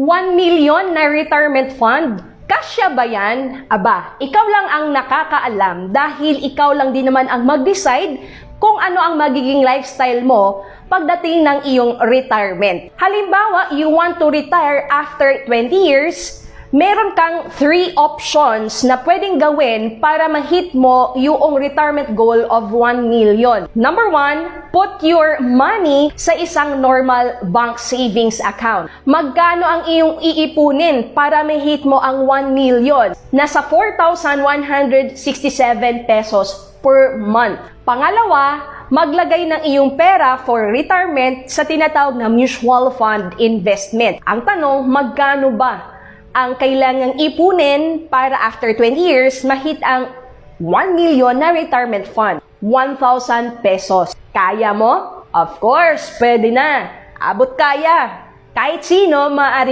1 million na retirement fund. Kasya ba yan? Aba, ikaw lang ang nakakaalam dahil ikaw lang din naman ang mag-decide kung ano ang magiging lifestyle mo pagdating ng iyong retirement. Halimbawa, you want to retire after 20 years, meron kang 3 options na pwedeng gawin para ma-hit mo yung retirement goal of 1 million. Number 1, put your money sa isang normal bank savings account. Magkano ang iyong iipunin para ma-hit mo ang 1 million? Nasa 4,167 pesos per month. Pangalawa, maglagay ng iyong pera for retirement sa tinatawag na mutual fund investment. Ang tanong, magkano ba ang kailangang ipunin para after 20 years ma-hit ang 1 million na retirement fund? 1,000 pesos. Kaya mo? Of course, pwede na. Abot kaya. Kahit sino maaari